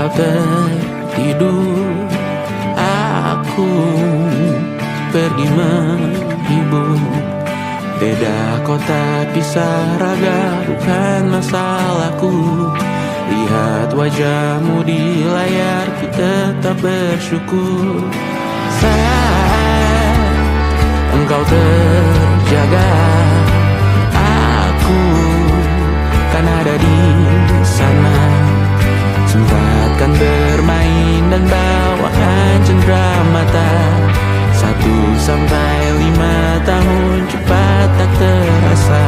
Engkau tertidur, aku pergi menghibur. Beda kota, pisah raga, bukan masalahku. Lihat wajahmu di layar, ku tetap bersyukur. Saat engkau terjaga, aku kan ada di sana. Sempatkan bermain dan bawakan cenderamata. 1-5 tahun cepat tak terasa.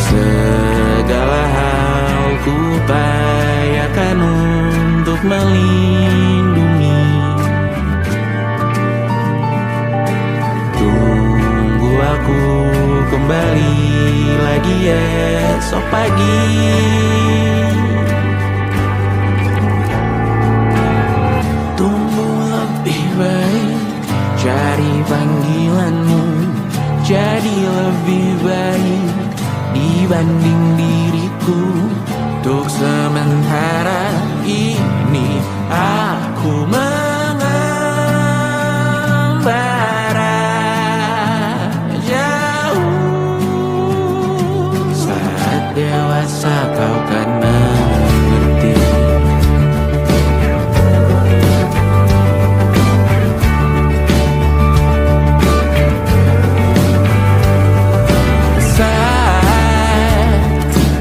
Segala hal ku upayakan untuk melindungi. Tunggu aku kembali lagi esok pagi. Tumbuh lebih baik, cari panggilanmu, jadi lebih baik dibanding diriku. Untuk sementara ini aku mengembara jauh. Saat dewasa kau kan mengerti.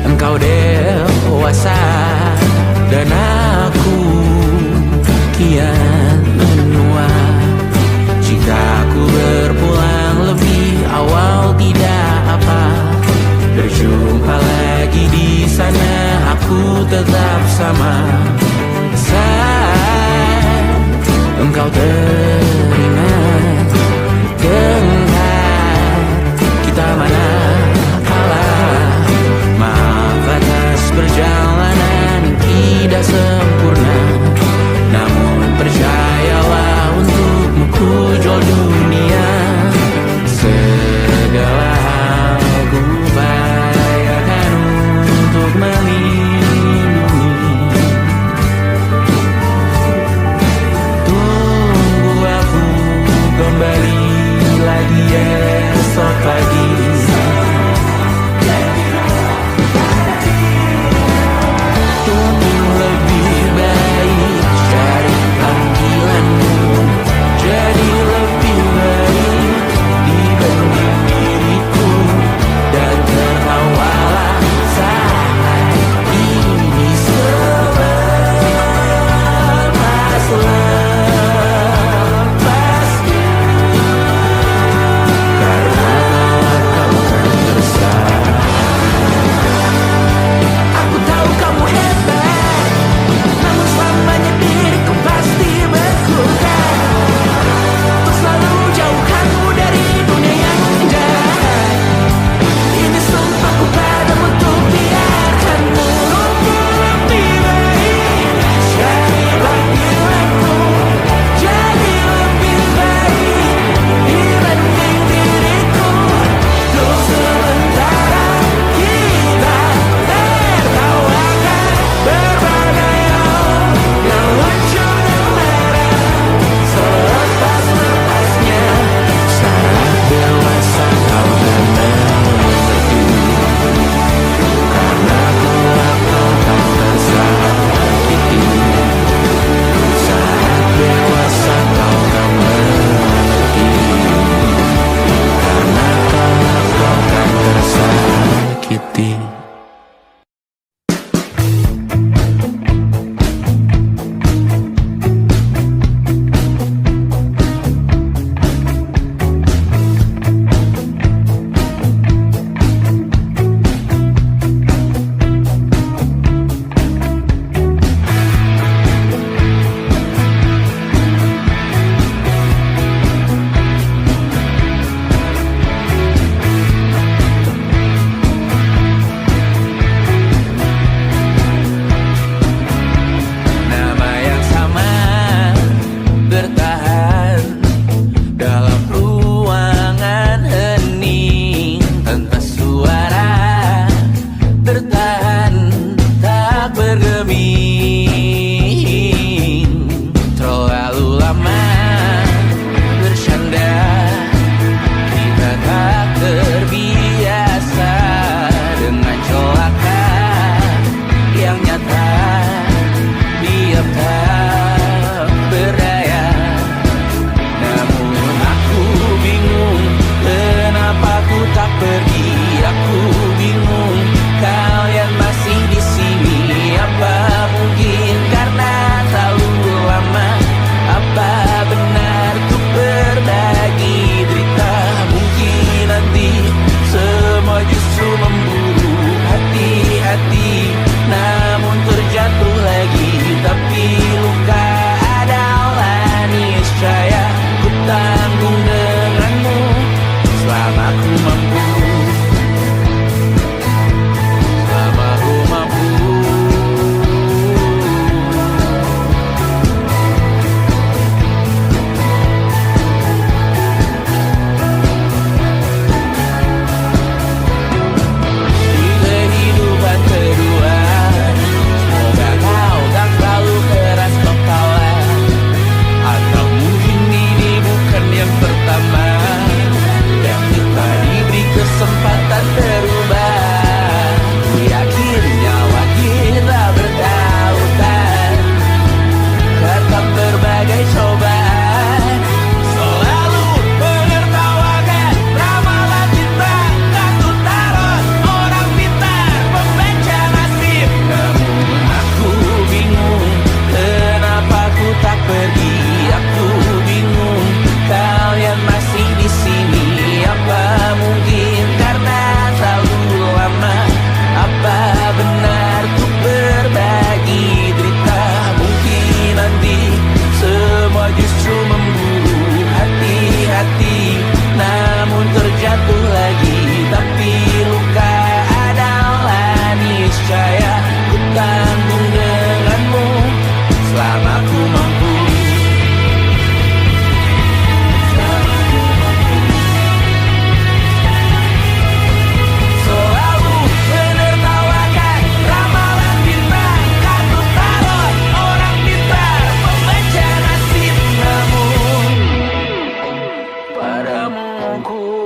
Engkau dewasa dan aku kian menua. Jika aku berpulang lebih awal tidak apa. Berjumpa lagi di sana, aku tetap sama. Saat engkau teringat, dengar kita mana perjalanan yang tidak sempurna. Namun percayalah, untukmu ku jual dunia. Segala hal ku upayakan untuk melindungi. Tunggu aku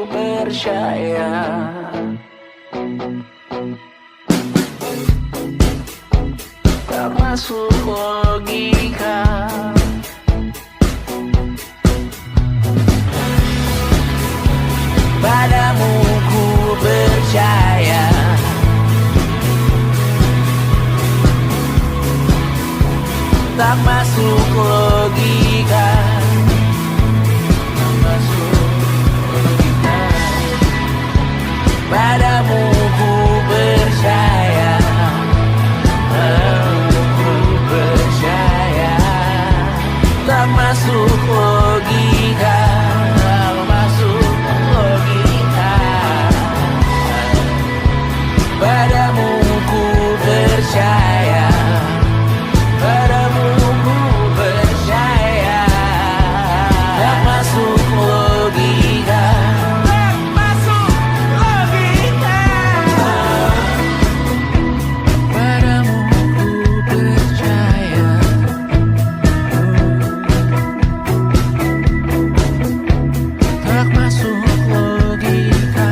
percaya. Tak masuk logika. Padamu ku percaya. Tak masuk logika. Tak masuk logika. Padamu ku percaya. Padamu ku percaya. Tak masuk logika. Tak masuk logika. Padamu ku percaya. Padamu ku percaya. Tak masuk logika. Tak masuk logika. Padamu ku percaya. Tak masuk logika.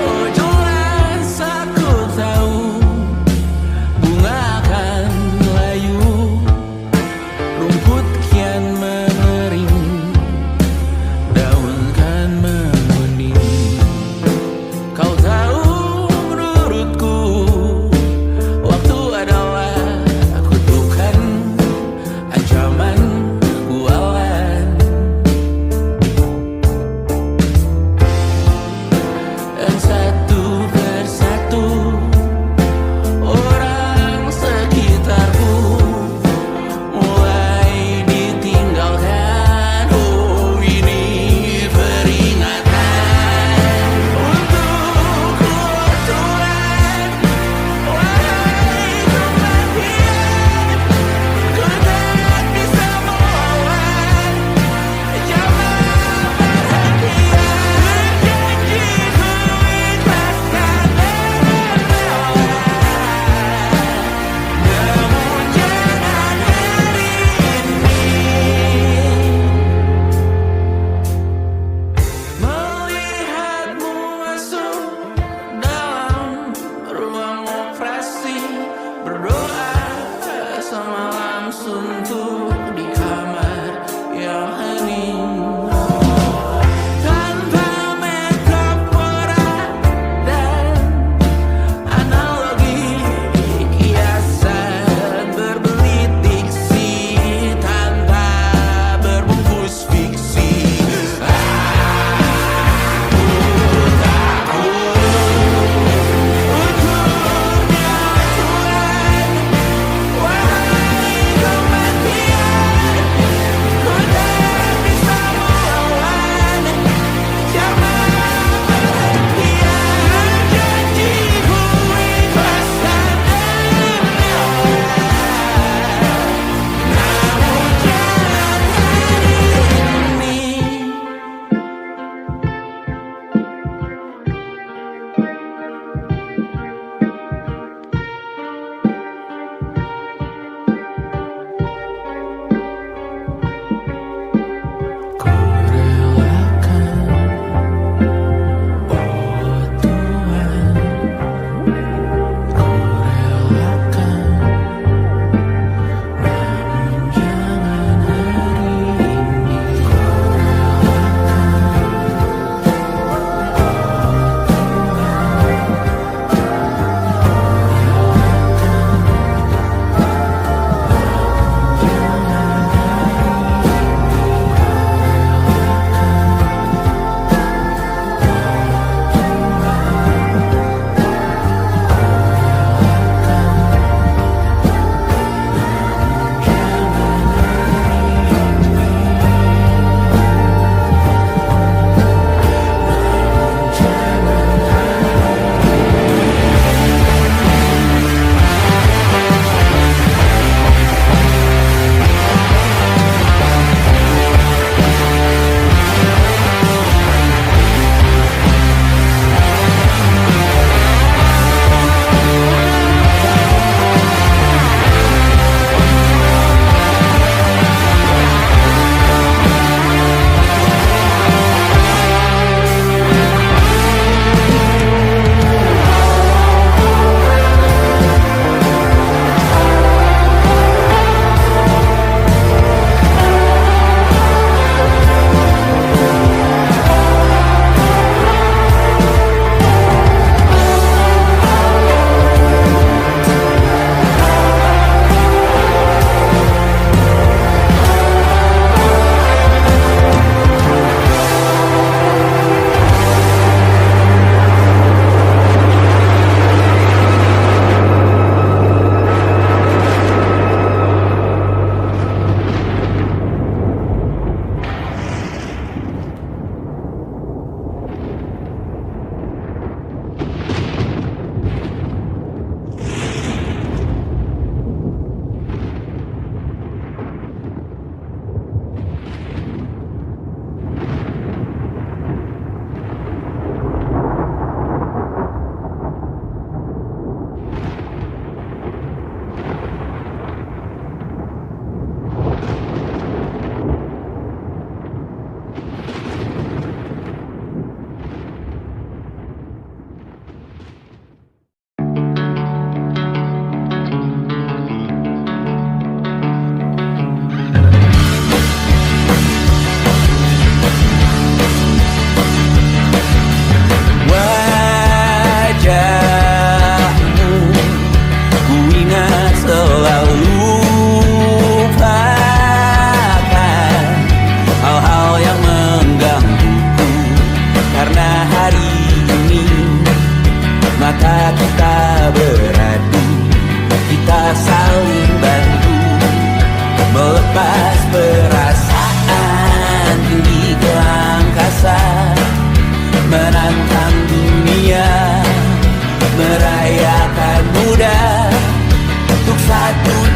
Oh jelas aku tahu bunga akan layu, rumput kian mengering, daun kan menguning. Kau tahu menurutku waktu adalah kutukan, ancaman bualan. Dan satu persatu orang sekitarku mulai ditinggalkan. Oh ini peringatan untukku Tuhan. Wahai kematian, ku tak bisa melawan. Jangan perhatian, janji ku ikhlaskan dan melawan. Namun jangan hari ini melihatmu masuk dalam ruang operasi, berdoa semalam suntuk di kamar yang hening. Tanpa metafora dan analogi, kiasan berbelit diksi tanpa berbungkus fiksi. Aku takut untuknya Tuhan.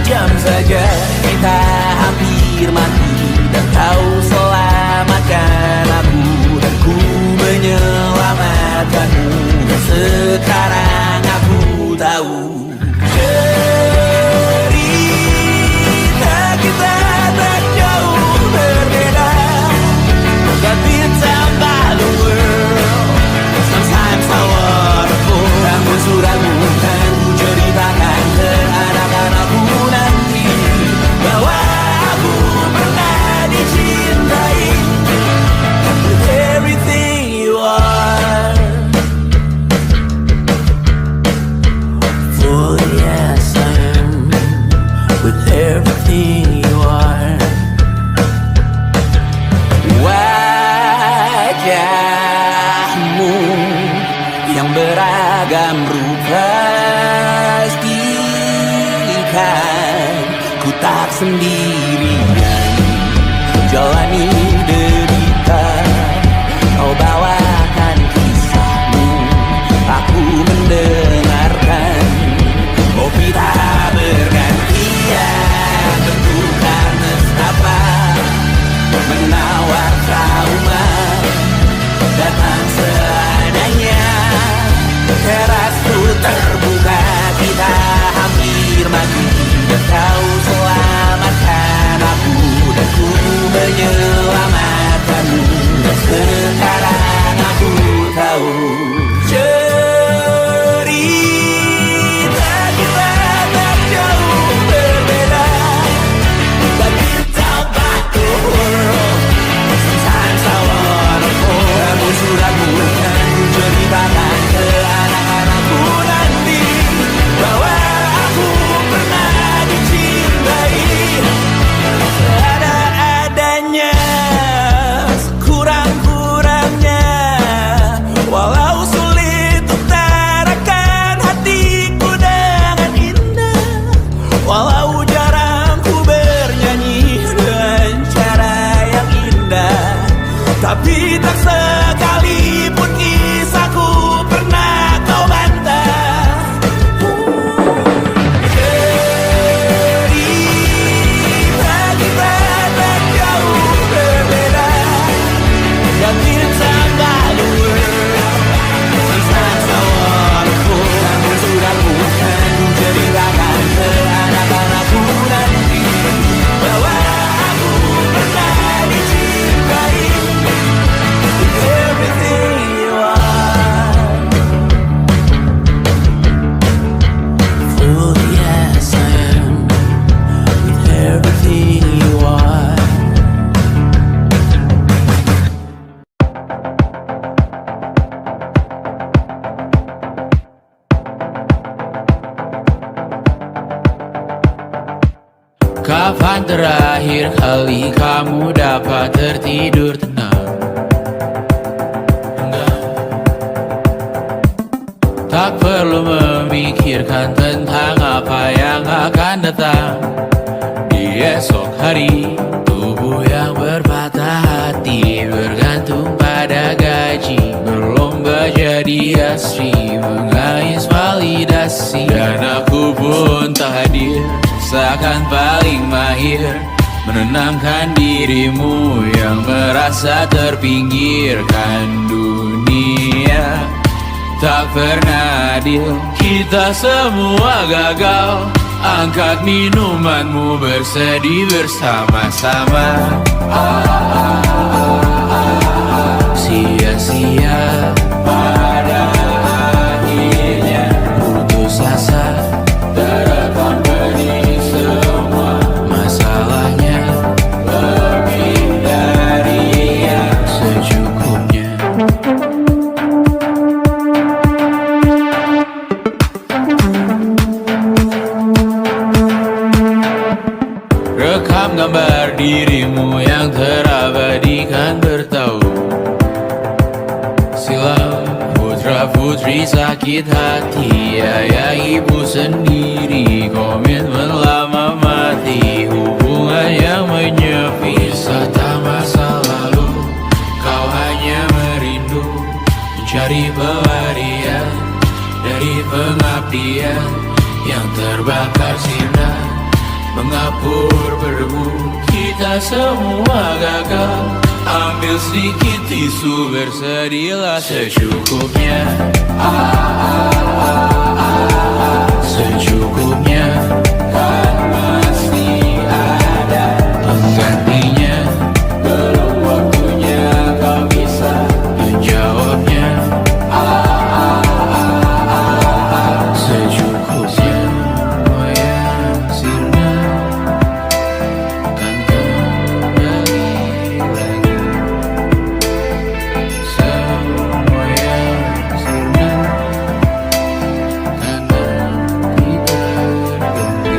jam saja kita hampir mati, dan kau selamatkan aku, dan ku menyelamatkanmu. Dan sekarang aku tahu cerita kita tak jauh berbeda. But it's about the world. Sometimes I wonderful. Kamu suratmu kan ku ceritakan ke anak-anakku nanti, bahwa aku pernah dicintai with everything you are. For yes I am with everything you are. Wajahmu yang beragam rupa pastikan ku tak sendirian jalani derita. Kau bawakan kisahmu, aku mendengarkan. Kopi tak bergantian, bentukan nestapa menawar trauma, datang seadanya. Terasku terbuka, kita hampir mati, dan kau selamatkan aku, dan ku menyelamatkanmu. Dan sekarang aku tahu cerita kita tak jauh berbeda. But it's about the world. Sometimes I wanna fall. Kamu suratmu kan ku ceritakan ke anak-anakku nanti, bahwa aku pernah dicintai seada-adanya, sekurang-kurangnya. Walau sulit utarakan hatiku dengan indah, walau jarang ku bernyanyi dengan cara yang indah, tapi tak sekalipun kisahku pernah kau bantah. Cerita kita tak jauh berbeda, dan it's about the world. Sometimes I wanna fall. Kamu sudah bukan ku ceritakan ke anak-anakku nanti, bahwa aku pernah dicintai with everything you are. For yes I am with everything you are. Kapan terakhir kali kamu dapat tertidur tenang? Tak perlu memikirkan tentang apa yang akan datang di esok hari. Tubuh yang berpatah hati bergantung pada gaji, berlomba jadi asri, mengais validasi. Dan aku pun tak hadir, seakan paling mahir menenangkan dirimu yang merasa terpinggirkan dunia. Tak pernah adil, kita semua gagal. Angkat minumanmu, bersedih bersama-sama. Sia-sia pada akhirnya putus asa, terekam benih semua masalahnya, lebih dari yang secukupnya. Rekam gambar dirimu yang terabadikan bertahun silam. Putra-putri sakit hati, ayah ibu sendiri, komitmen lama mati, hubungan yang menyepi. Wisata masa lalu, kau hanya merindu, mencari pelarian dari pengabdian yang terbakar sinar Mengapur berdebu, kita semua gagal. Ambil sedikit tisu, bersedialah secukupnya. Secukupnya, kan pasti ada penggantinya. Belum waktunya kau bisa menjawabnya. Secukupnya, oh ya sirna, kan kembali lagi. Semua yang sirna, kan nanti berganti.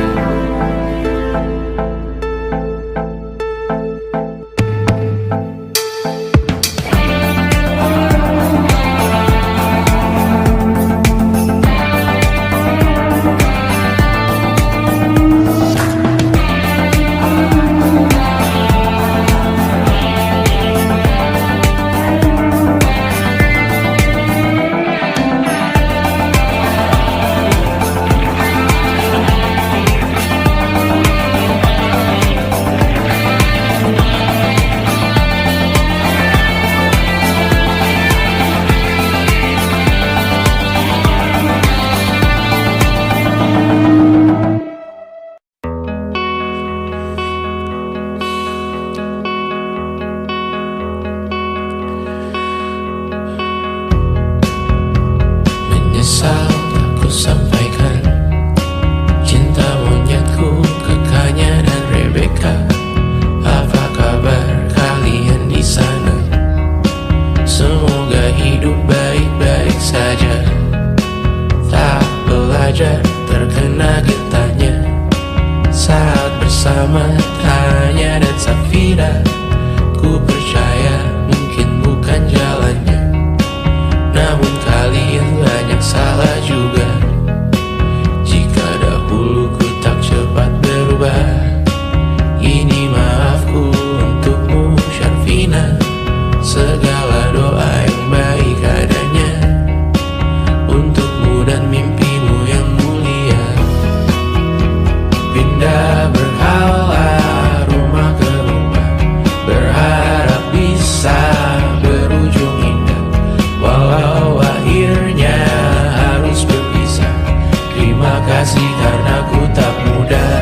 Menyesal tak ku sampaikan cinta monyetku ke Kanya dan Rebecca. Apa kabar kalian di sana? Semoga hidup baik-baik saja. Tak belajar terkena getahnya saat bersama Tanya dan Safira. Ku percaya mungkin bukan jalannya, namun kalian banyak salah juga. Jika dahulu ku tak cepat berubah, ini maafku untukmu Syarfina. Segala doa yang baik adanya untukmu dan mimpimu yang mulia. Pindah berhala rumah ke rumah, berharap bisa berujung indah. Walau akhirnya harus berpisah, terima kasih karena ku tak mudah.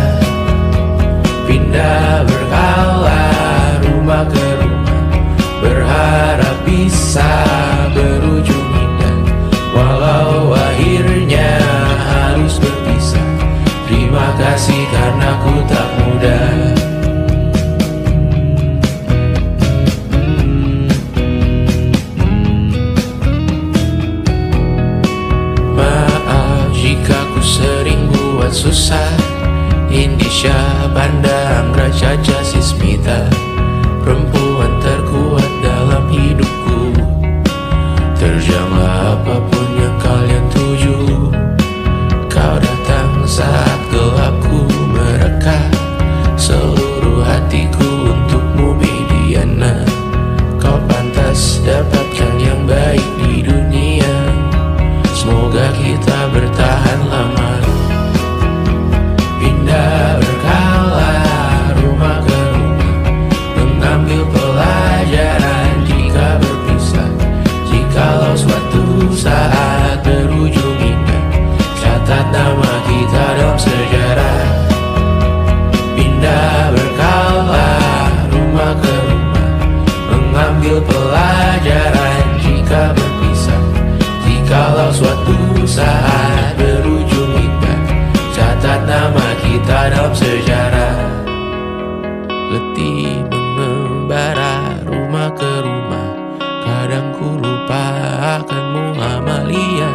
Pindah berkala rumah ke rumah, berharap bisa berujung indah. Walau akhirnya harus berpisah, terima kasih karena ku tak mudah. Jika ku sering buat susah, Indisha, Banda, Anggra, Caca, Sismita, perempuan terkuat dalam hidupku. Terjanglah apapun yang kalian tuju. Kau datang saat gelapku mereka, seluruh hatiku untukmu Mediana. Kau pantas dapatkan yang baik di dunia. Semoga kita bertahan lama. Pindah berkala rumah ke rumah, mengambil pelajaran jika berpisah. Jikalau suatu saat berujung indah, catat nama kita dalam sejarah. Pindah berkala rumah ke rumah, mengambil pelajaran jika berpisah. Jikalau suatu saat berujung indah, catat nama kita dalam sejarah. Letih mengembara rumah ke rumah, kadang ku lupa akanmu Amalia.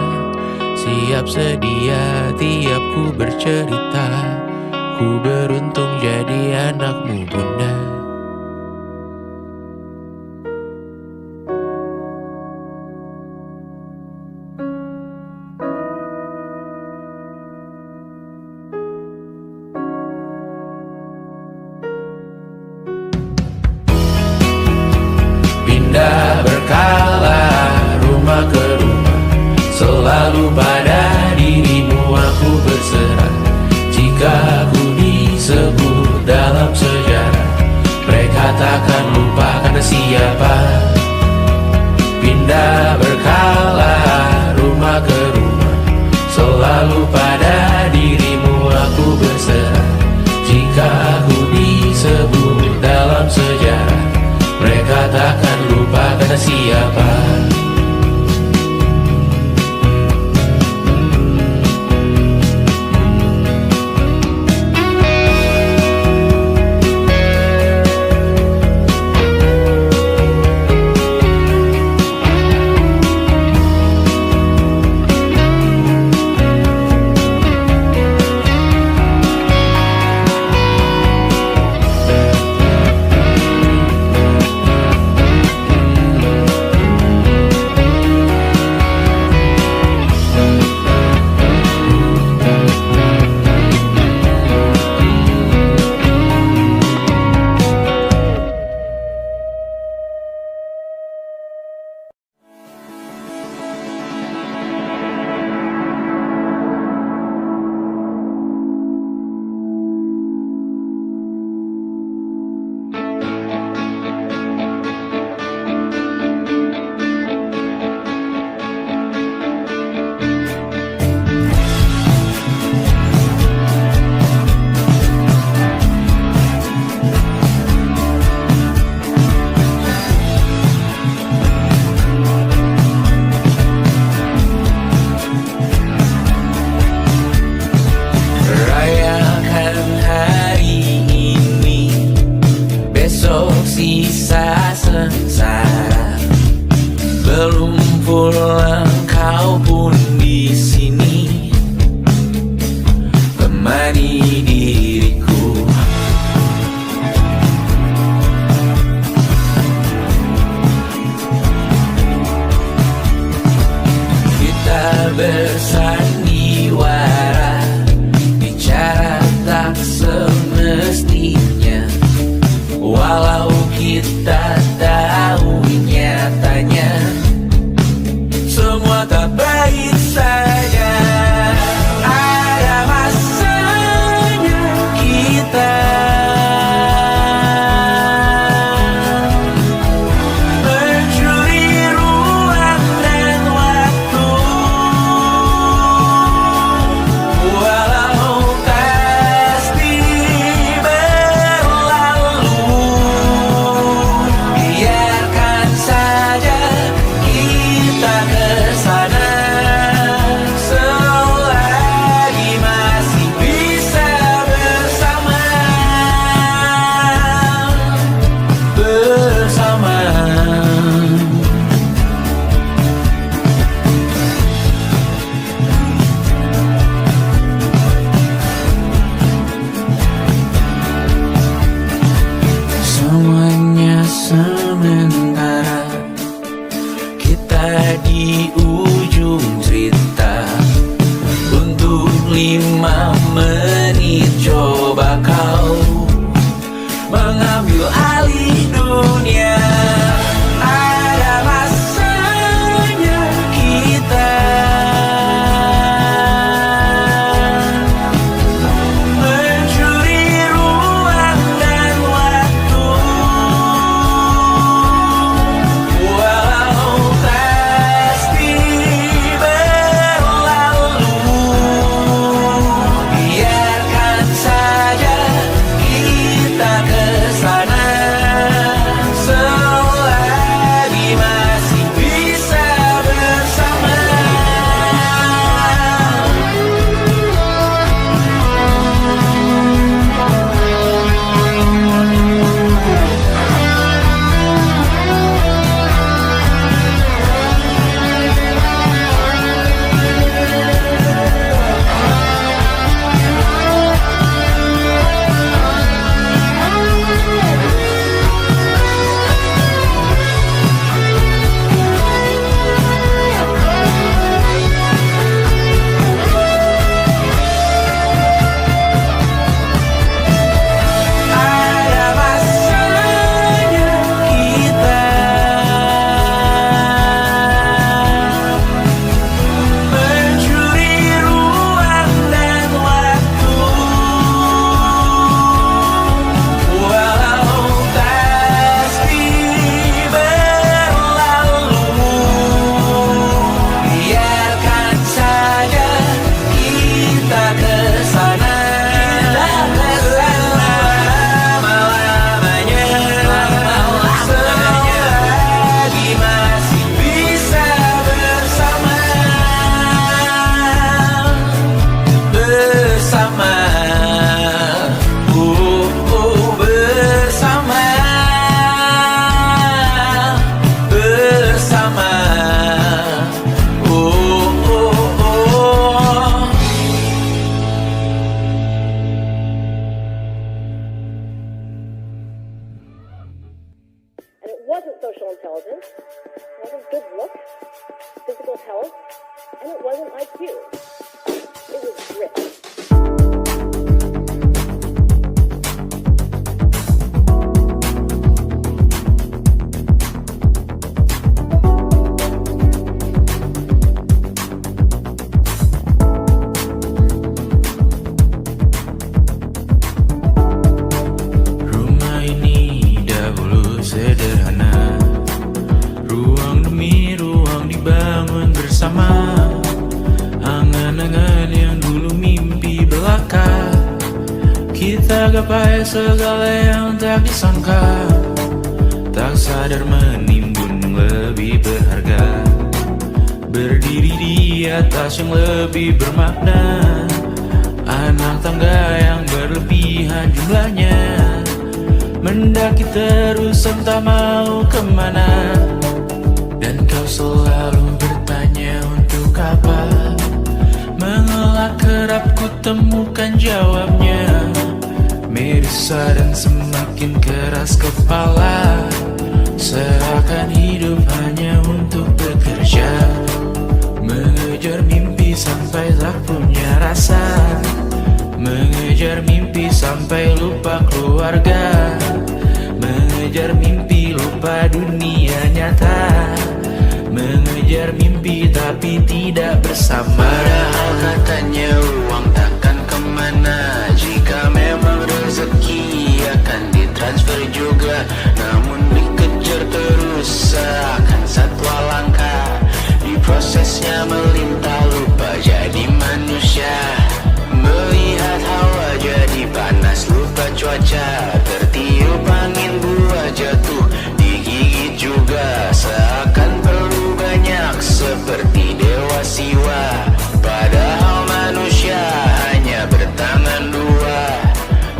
Siap sedia tiap ku bercerita, ku beruntung jadi anakmu bunda. Pindah berkala rumah ke rumah, selalu pada dirimu aku berserah. Jika aku disebut Kita gapai segala yang tak disangka, tak sadar menimbun lebih berharga, berdiri di atas yang lebih bermakna. Anak tangga yang berlebihan jumlahnya, mendaki terus entah mau kemana. Dan kau selalu bertanya untuk apa, mengelak kerap ku temukan jawabnya. Merisa dan semakin keras kepala, seakan hidup hanya untuk bekerja, mengejar mimpi sampai tak punya rasa, mengejar mimpi sampai lupa keluarga, mengejar mimpi lupa dunia nyata, mengejar mimpi tapi tidak bersama. Padahal katanya uang takkan kemana, jika memang rezeki akan ditransfer juga. Namun dikejar terus seakan satwa langka, di prosesnya melintas lupa jadi manusia. Melihat hawa jadi panas lupa cuaca, tertiup angin buah jatuh digigit juga. Seakan perlu banyak seperti dewa siwa, padahal manusia hanya bertangan dua.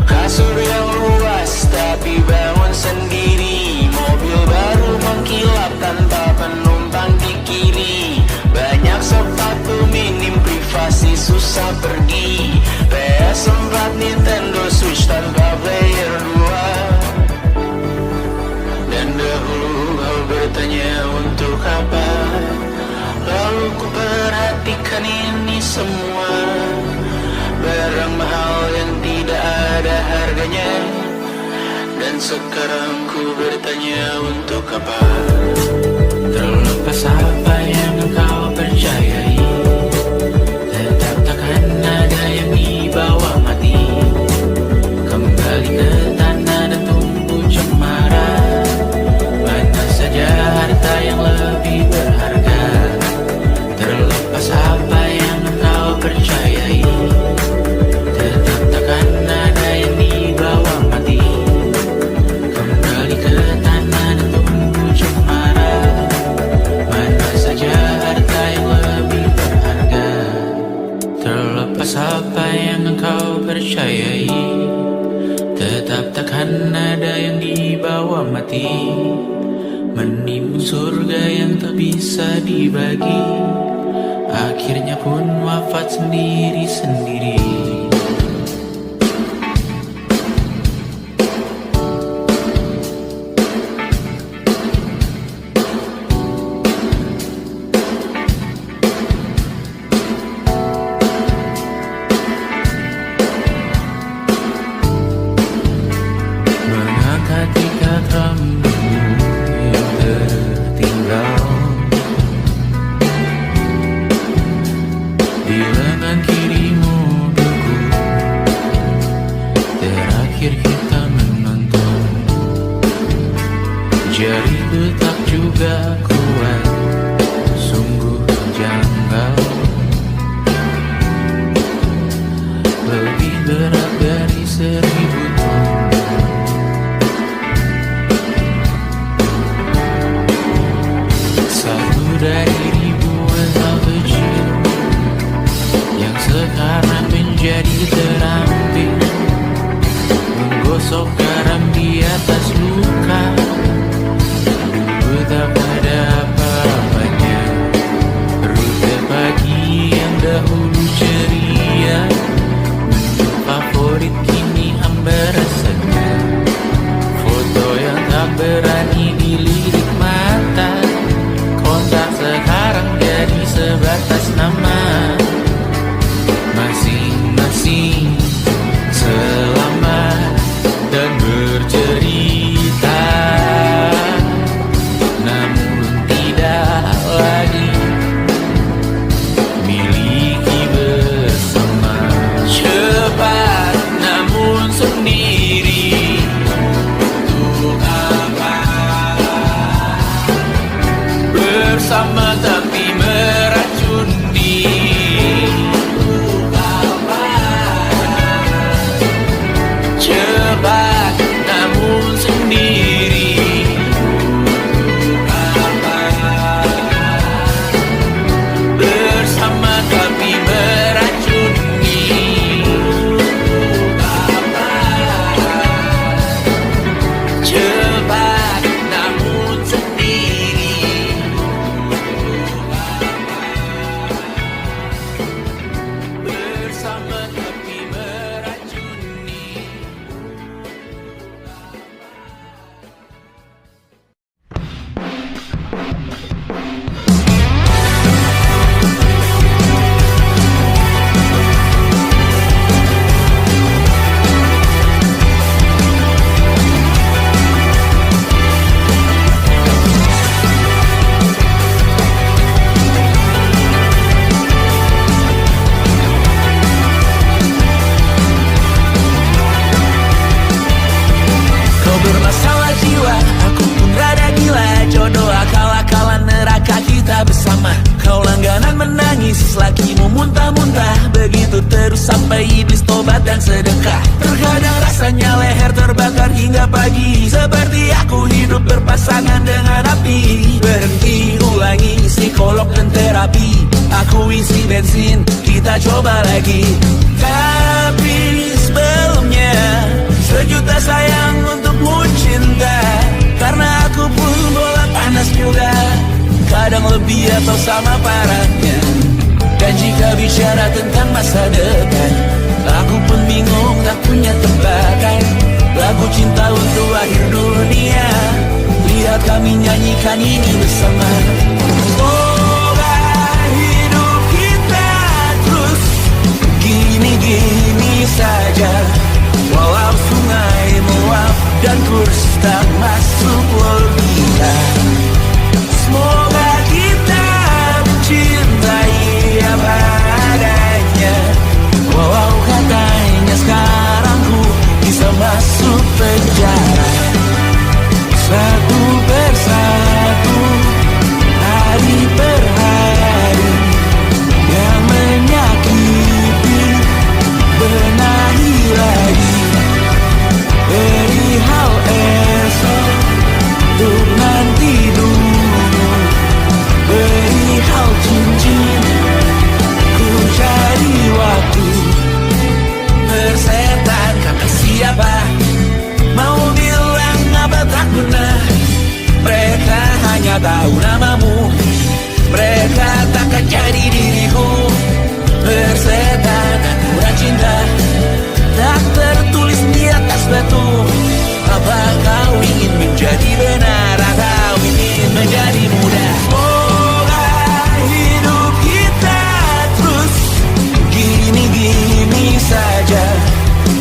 Kasur yang luas tapi bangun sendiri, mobil baru mengkilap tanpa penumpang di kiri. Banyak sepatu minim privasi susah pergi, PS4 Nintendo Switch tanpa player 2. Dan dahulu kau bertanya untuk apa, lalu ku perhatikan ini semua, barang mahal yang tidak ada harganya. Dan sekarang ku bertanya untuk apa. Terlepas apa yang engkau percayai, tetap takkan ada yang dibawa mati. Kembali ke tanah dan tumbuh cemara, mana saja harta yang lebih berharga. Terlepas apa yang engkau percayai, tetap takkan ada yang dibawa mati. Kembali ke tanah dan tumbuh cemara, mana saja harta yang lebih berharga. Terlepas apa yang engkau percayai, tetap takkan ada yang dibawa mati. Menimbun surga yang tak bisa dibagi, akhirnya pun wafat sendiri-sendiri. Mengangkat ikat rambutmu yang tertinggal di lengan kirimu beku, terakhir kita menonton. Jari betak juga kuat, sungguh janggal, lebih berat dari 1000 ton. Satu dari ribuan hal kecil yang sekarang menjadi terampil, menggosok garam di atas luka. Dulu tak ada Aku isi bensin, kita coba lagi. Tapi sebelumnya, sejuta sayang untukmu cinta. Karena aku pun bola panas juga, kadang lebih atau sama parahnya. Dan jika bicara tentang masa depan, aku pun bingung tak punya tebakan. Lagu cinta untuk akhir dunia, lihat kami nyanyikan ini bersama. Semoga hidup kita terus gini-gini saja, walau sungai meluap dan kurs tak masuk logika. Semoga kita mencintai apa adanya, walau katanya sekarang ku bisa masuk penjara. Satu persatu, hari per hari, yang menyakiti benahi lagi. Perihal esok, untuk nanti dulu. Perihal cincin, ku cari waktu. Bersetan kata siapa, mau bilang apa tak guna. Mereka hanya tahu namamu, mereka takkan jadi diriku. Bersetan aturan cinta, tak tertulis di atas batu. Apa kau ingin menjadi benar atau ingin menjadi muda? Semoga hidup kita terus gini-gini saja,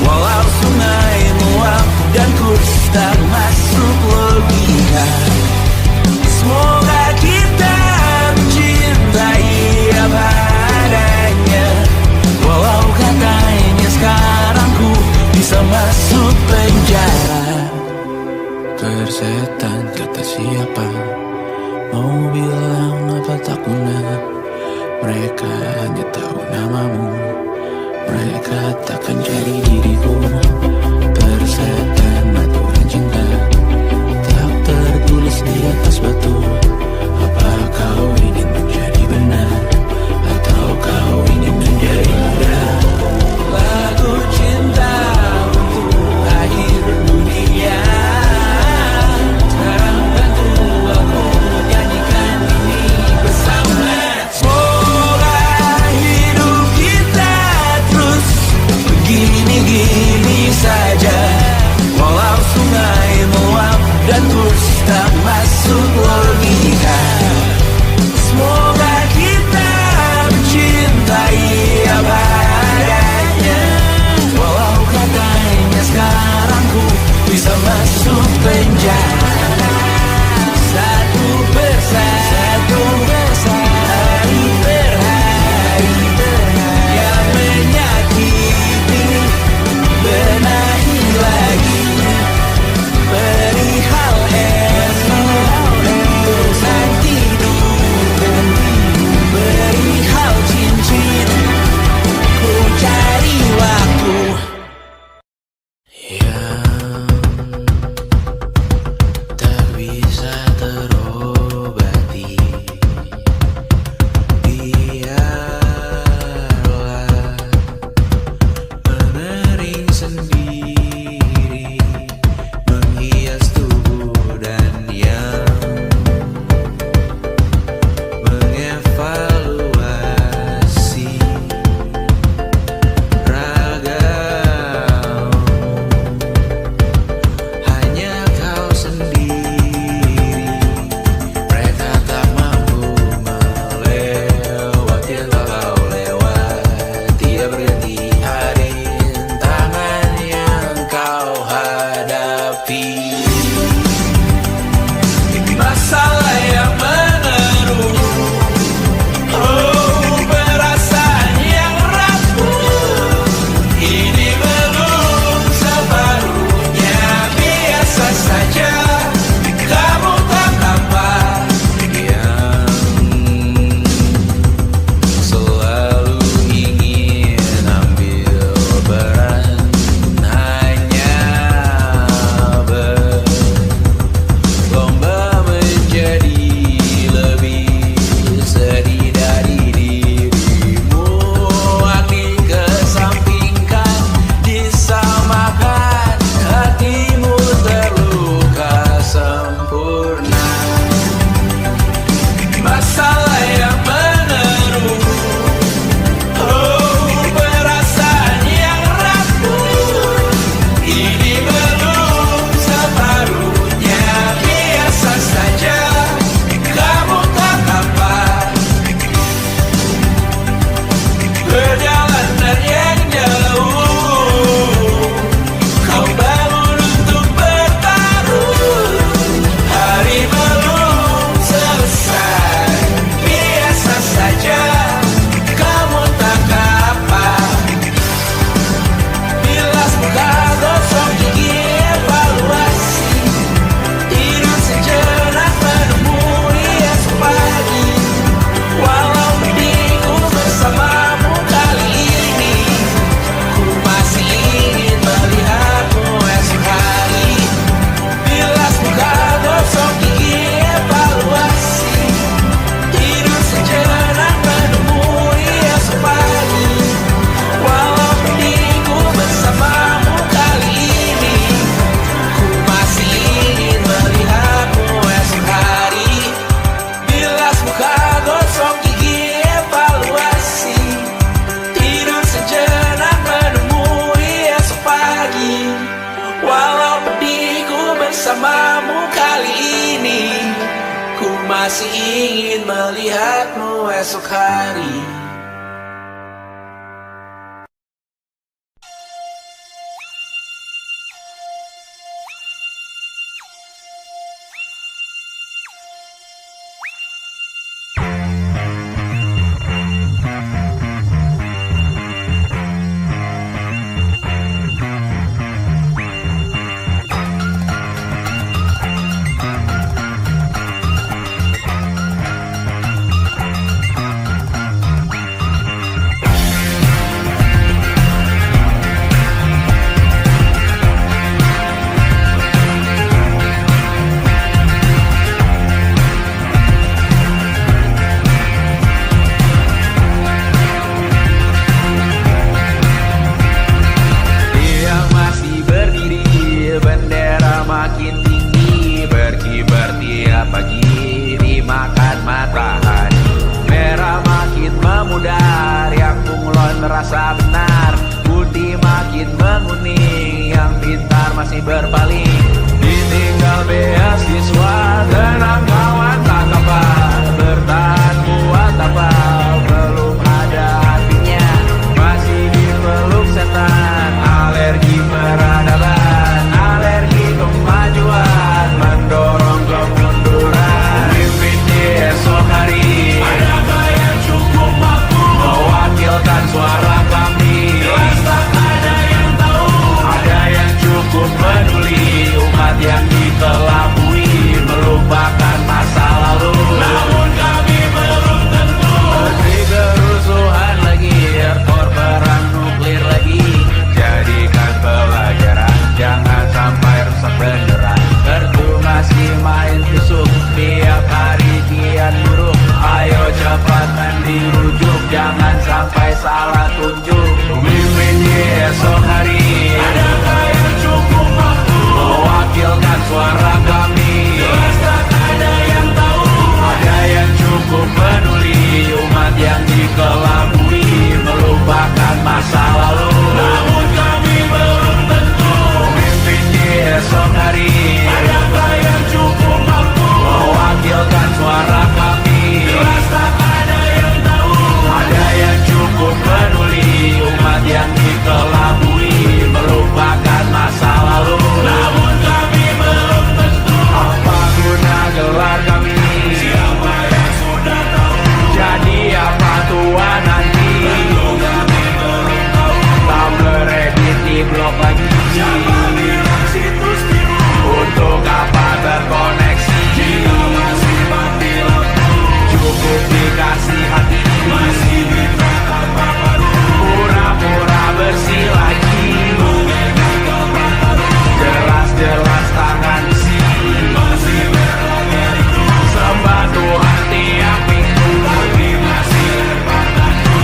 walau sungai meluap dan kurs tak masuk logika. Semoga kita mencintai apa adanya, walau katanya sekarang ku bisa masuk penjara. Tersetan kata siapa, mau bilang apa tak guna. Mereka hanya tahu namamu, mereka takkan jadi diriku. Tersetan aturan cinta, tak tertulis di atas batu. Apa kau ingin menjadi benar atau kau ingin menjadi muda? Lagu cinta untuk akhir dunia, sekarang bantu aku nyanyikan ini bersama. Semoga hidup kita terus begini-gini saja, walau sungai meluap dan kurs tak masuk logika. Semoga kita mencintai apa adanya, walau katanya sekarang ku bisa masuk penjara. Satu persatu, hari per hari, yang menyakiti benahi lagi. Perihal esok, untuk nanti dulu. Perihal cincin, ku cari waktu. Yang bersamamu kali ini. Ku masih ingin melihatmu esok hari. Merasa benar, budi makin menguning, yang pintar masih berpaling. Ditinggal beasiswa, tenang kawan tak apa, bertahan kuat apa, belum ada hatinya, masih dipeluk setan. Alergi peradaban, alergi kemajuan, mendorong kemunduran. Mimpin di esok hari, adakah yang cukup mampu mewakilkan suara kami? Jelas tak ada yang tahu, ada yang cukup peduli, umat yang dikelabui melupakan masa lalu. Namun kami belum tentu negeri kerusuhan lagi, error perang nuklir lagi. Jadikan pelajaran, jangan sampai rusak beneran. Ertu masih main tusuk, tiap hari kian buruk. Ayo cepat dirujuk, jangan sampai salah tunjuk. Mimpin di esok hari, adakah yang cukup mampu mewakilkan suara kami? Jelas tak ada yang tahu, ada yang cukup peduli, umat yang dikelabui melupakan masa lalu. Namun kami belum tentu mimpin di esok hari, adakah yang cukup mampu mewakilkan suara kami? Jelas tak ada yang tahu, ada yang cukup peduli, umat yang dikelabui melupakan masa lalu. Namun kami belum tentu apa guna gelar kami. Siapa yang sudah tahu, jadi apa tua nanti? Tentu kami belum tahu. Tumblr, Reddit di blog lagi. Siapa bilang situs biru? Untuk apa terkoneksi? Jika masih mati lampu, cukup dikasih hati. Masih minta apa baru? Pura-pura bersih lagi. Jelas-jelas tangan isi, masih berlagak itu. Sembah Tuhan tiap minggu, tapi masih terpaku.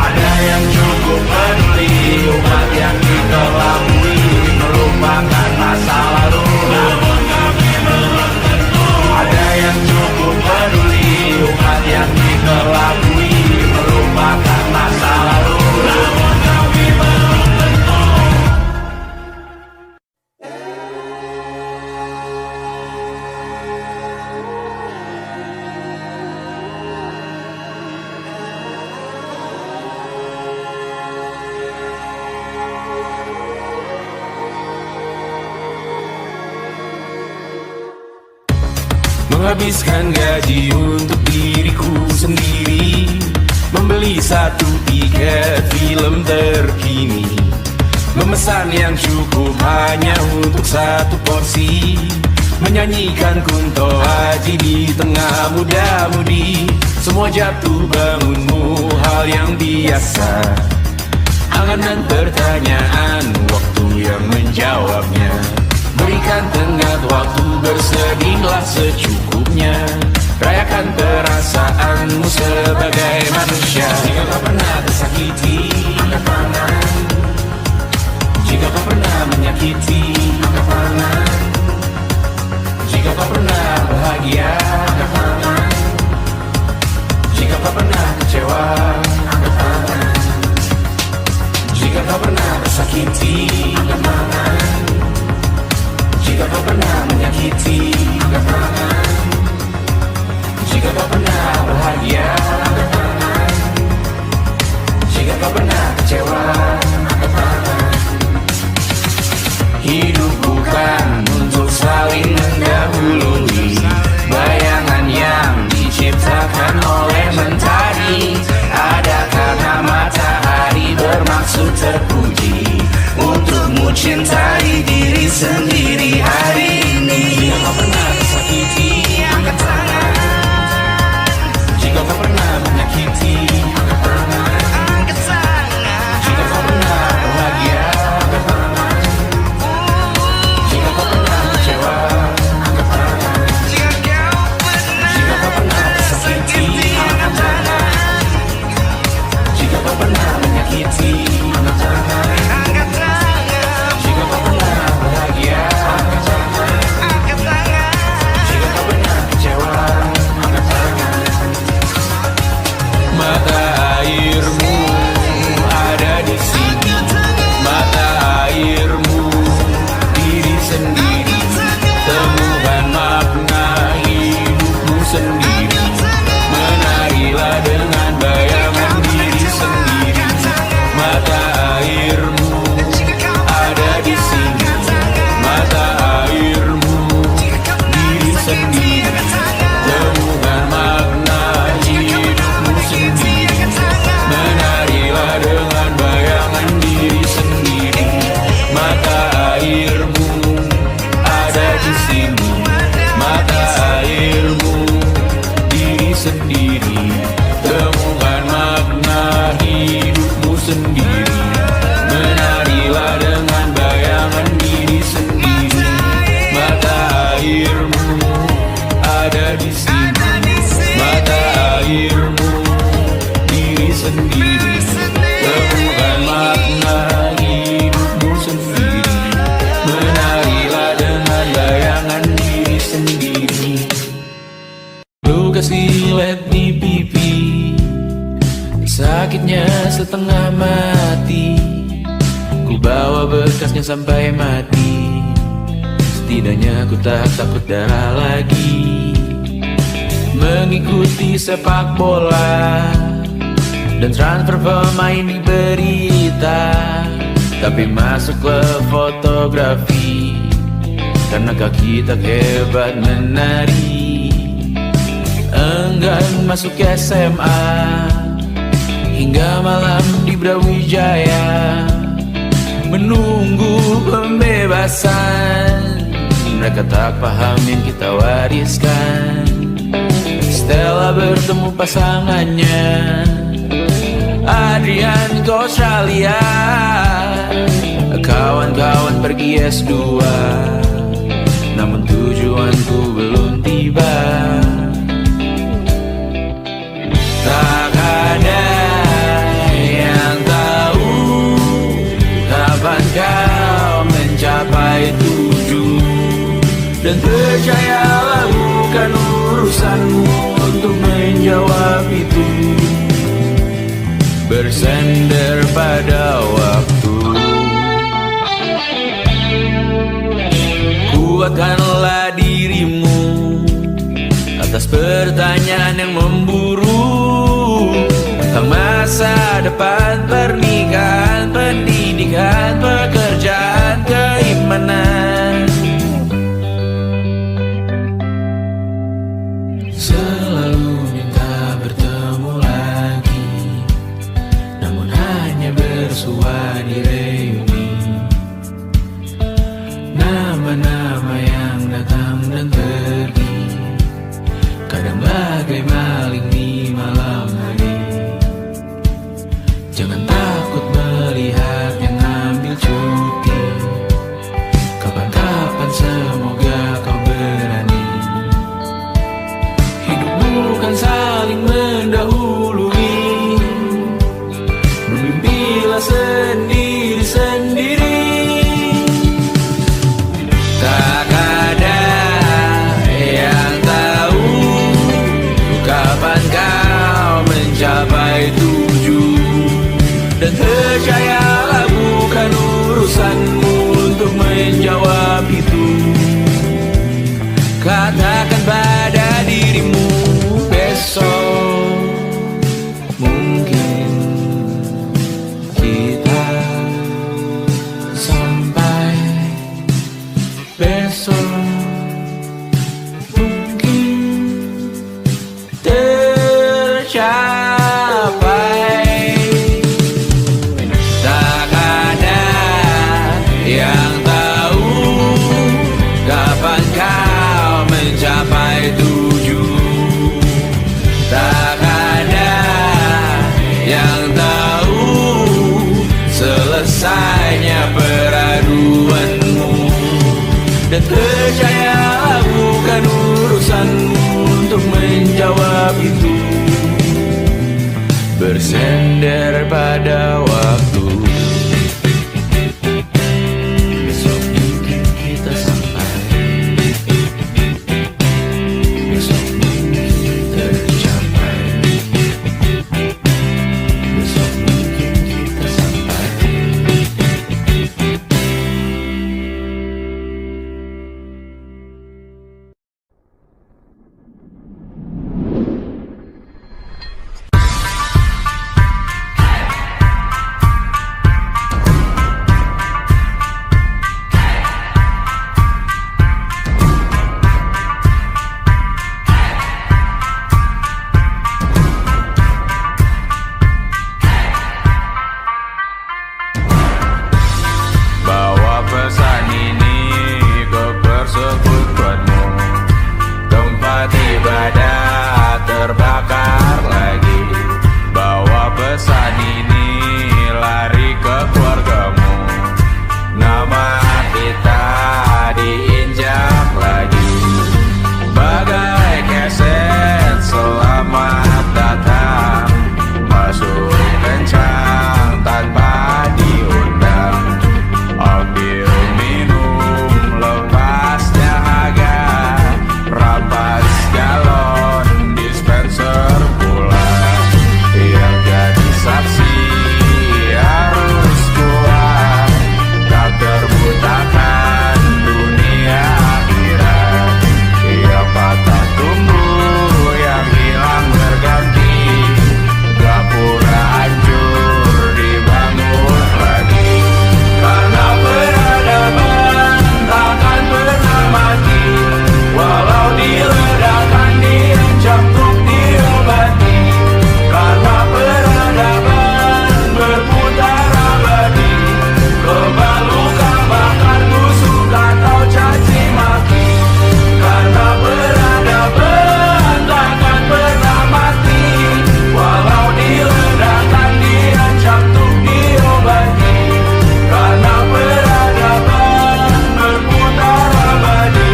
Ada yang cukup peduli, umat yang dikelabui melupakan masa lalu. Namun kami belum tentu, ada yang cukup peduli, umat yang dikelabui melupakan masa lalu. Namun kami belum tentu. Menghabiskan gaji untuk diriku sendiri, membeli satu tiket film terkini, memesan yang cukup hanya untuk satu porsi, menyanyikan Kunto Aji di tengah muda-mudi. Semua jatuh bangunmu hal yang biasa, angan-angan pertanyaan, waktu yang menjawabnya. Berikan tenggat waktu, bersedihlah secukupnya. Rayakan perasaanmu sebagai manusia. Jika kau pernah tersakiti, angkat tangan. Jika kau pernah menyakiti, angkat tangan. Jika kau pernah bahagia, angkat tangan. Jika kau pernah kecewa, angkat tangan. Jika kau pernah tersakiti, angkat tangan. Jika kau pernah menyakiti, angkat tangan. Jika kau pernah bahagia, angkat tangan. Jika kau pernah kecewa, angkat tangan. Hidup bukan untuk saling mendahului bayangan yang diciptakan oleh mentari. Ada karena matahari bermaksud terpuji untukmu cintai diri sendiri hari ini. Jika kau pernah tersakiti, angkat tangan. Jika kau pernah menyakiti, angkat tangan. Jika kau pernah bahagia, angkat tangan. Jika kau pernah kecewa, angkat tangan. Jika kau pernah tersakiti, angkat tangan. Jika kau pernah menyakiti, angkat tangan. Jika kau pernah bahagia, angkat tangan. Jika kau pernah kecewa, angkat tangan. Mata airmu ada di sini, mata airmu diri sendiri. Temukan makna hidupmu sendiri. Menarilah dengan bayangan diri sendiri. Mata airmu ada di sini, mata airmu diri sendiri. Temukan makna hidupmu sendiri. Menarilah dengan bayangan diri sendiri. Mata airmu ada di sini, mata airmu diri sendiri. Temukan makna hidupmu sendiri. Menarilah dengan bayangan diri sendiri. Mata airmu ada di sini, mata airmu diri sendiri. Temukan makna hidupmu sendiri. Menarilah dengan bayangan diri sendiri. Luka silet di pipi, sakitnya setengah mati. Ku bawa bekasnya sampai mati. Setidaknya ku tak takut darah lagi. Mengikuti sepak bola dan transfer pemain di berita, tapi masuk ke fotografi karena kaki tak hebat menari. Enggan masuk SMA hingga malam di Brawijaya menunggu pembebasan. Mereka tak paham yang kita wariskan. Stella bertemu pasangannya Adrian ke Australia. Kawan-kawan pergi S2, namun tujuanku belum tiba. Tak ada yang tahu kapan kau mencapai tujuan. Dan percayalah bukan urusanmu untuk menjawab itu. Bersender pada waktu. Kuatkanlah dirimu atas pertanyaan yang memburu. Tentang masa depan, pernikahan, pendidikan, pekerjaan, keimanan. Selalu minta bertemu lagi, namun hanya bersua di reuni. Nama-nama yang datang dan pergi, kadang bagai maling di malam hari. Jangan takut melihat yang ambil cuti. Kapan-kapan semoga kau berani. Hidup bukan saling mendahului. Bermimpilah sendiri-sendiri. selesainya peraduanmu. Dan percayalah bukan urusanmu untuk menjawab itu. Bersender pada waktu. Besok mungkin kita sampai. Besok mungkin tercapai. Besok mungkin kita sampai. Bawa pesan ini ke persekutuanmu. Tempat ibadah terbakar lagi. Bawa pesan ini lari ke keluargamu. Nama kita diinjak lagi. Bagai keset selamat datang. Masuk kencang tanpa diundang. Ambil minum lepas dahaga. Rampas galon dispenser pula. Yang jadi saksi harus kuat. Tak terbutakan dunia akhirat. Yang patah tumbuh, yang hilang berganti. Gapura hancur dibangun lagi. Karena peradaban takkan pernah mati. Walau diledakkan, diancam untuk diobati. Karena peradaban berputar abadi. Korban luka bahkan busuk atau caci maki. Karena peradaban takkan pernah mati. Walau diledakkan, diancam untuk diobati. Karena peradaban berputar abadi.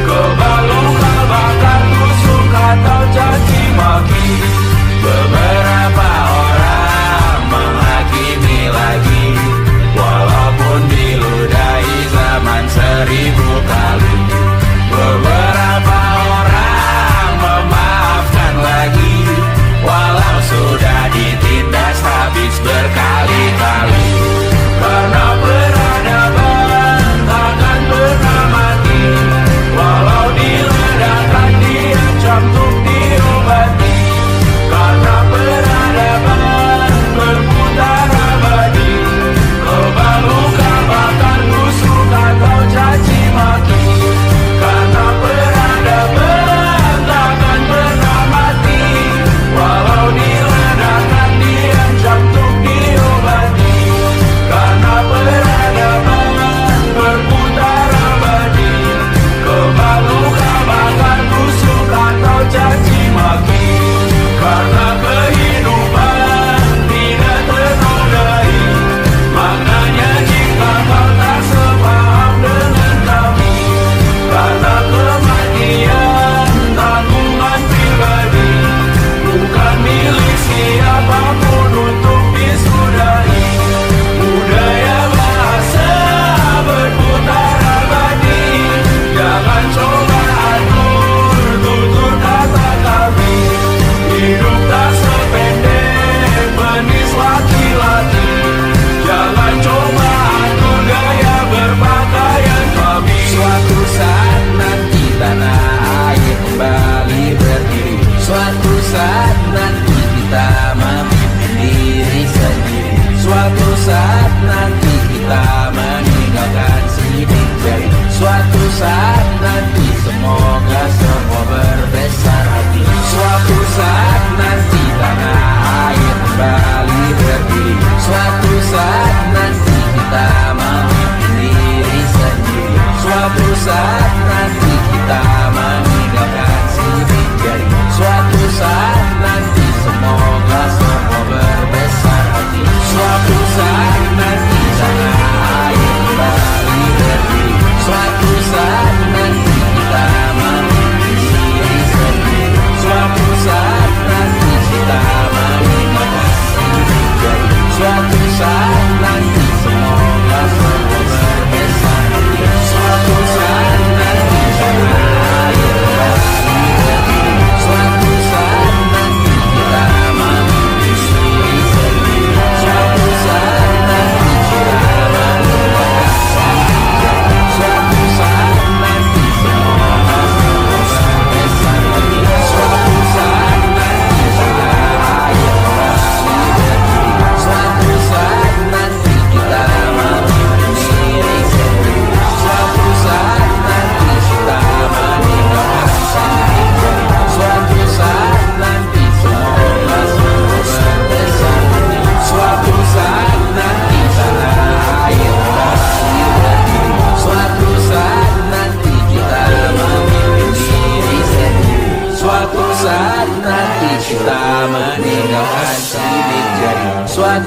Korban luka bahkan busuk atau caci maki. Beberapa orang menghakimi lagi. Walaupun diludahi zaman 1000 kali. Beberapa orang memaafkan lagi. Walau sudah ditindas habis berkali-kali. Karena peradaban takkan pernah mati. Walau diledakkan, diancam untuk diobati. Karena peradaban berputar abadi. Korban luka bahkan busuk atau caci maki. Karena peradaban takkan pernah mati. Walau diledakkan, diancam untuk diobati. Karena peradaban berputar abadi. Korban luka bahkan busuk atau caci maki. Karena kehidupan tidak ternodai. Maknanya jika kau tak sepaham dengan kami. Karena kematian tanggungan pribadi. Bukan milik siapapun untuk disudahi. Budaya bahasa berputar abadi. Jangan coba atur tutur kata kami. Hidup tak sependek penis laki-laki. Jangan coba atur gaya berpakaian kami. Suatu saat nanti tanah air kembali berdiri. Suatu saat nanti kita memimpin diri sendiri. Suatu saat nanti kita meninggalkan sidik jari. Suatu saat nanti semoga semua berbesar hati. Suatu saat nanti tanah air kembali berdiri. Suatu saat nanti kita memimpin diri sendiri. Suatu saat nanti kita meninggalkan sidik jari. Suatu saat nanti semoga semua berbesar hati. Suatu saat nanti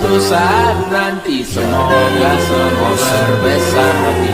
suatu saat nanti. Semoga semua berbesar hati.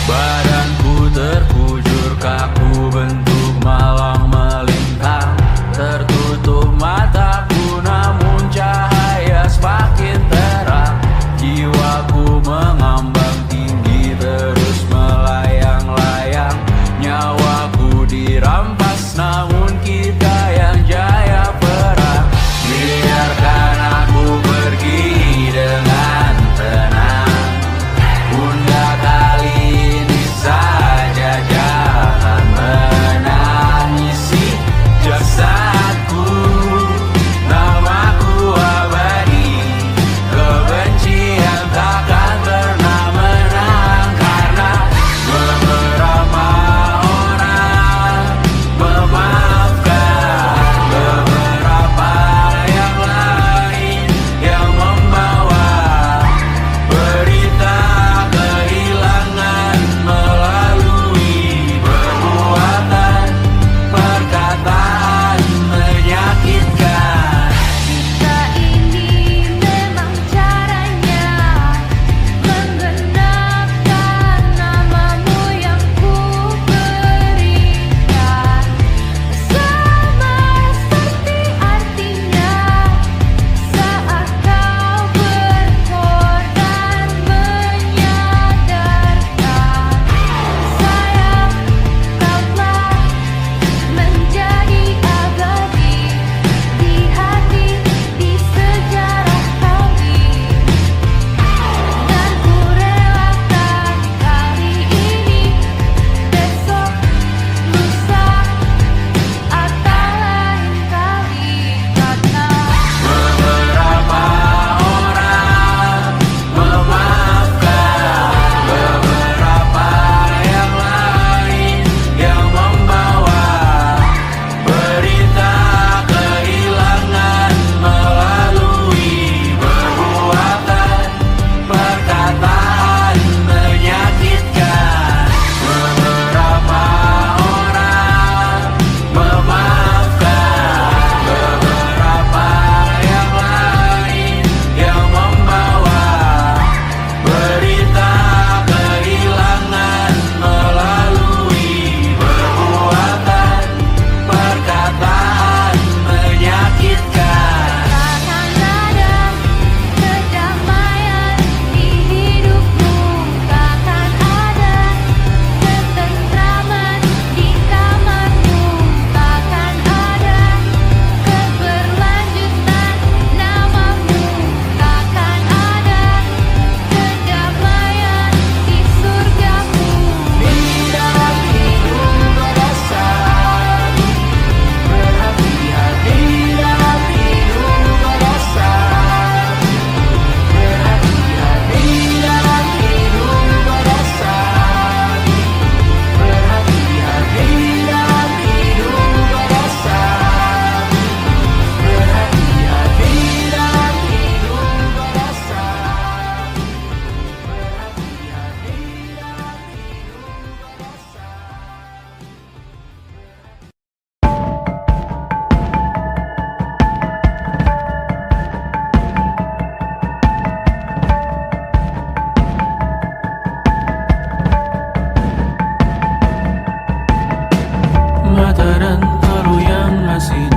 Badanku terkujur kaku bentuk malang melintang. Tertutup mataku namun cahaya semakin terang. Jiwaku mengambang tinggi terus melayang-layang. Nyawaku dirampas namun kita yang jaya perang. Biarkan aku pergi dengan tenang. Bunda kali ini saja jangan menangisi jasadku. Namaku abadi, kebencian takkan pernah menang. Karena beberapa orang memaafkan, beberapa yang lain yang membawa berita kehilangan melalui perbuatan, perkataan menyakitkan. Jika ini memang caranya menggenapkan namamu yang ku berikan, sama seperti artinya saat kau berkorban menyadarkan. Sayang, kau telah menjadi abadi di hati, di sejarah kami. Dan ku relakan kali ini, besok, lusa, atau lain kali. Karena Beberapa orang memaafkan, beberapa yang lain yang membawa berita kehilangan melalui perbuatan, perkataan menyakitkan. Beberapa orang memaafkan, beberapa yang lain yang membawa berita kehilangan melalui perbuatan, perkataan menyakitkan. takkan ada kedamaian di hidupmu, takkan ada ketentraman di kamarmu, takkan ada keberlanjutan namamu, takkan ada kedamaian di surgamu. Di dalam hidup pada saat berhati-hati, dalam hidup pada saat berhati-hati, dalam hidup pada saat berhati-hati, dalam hidup pada saat berhati-hati, dalam hidup pada saat Mata dan talu yang asin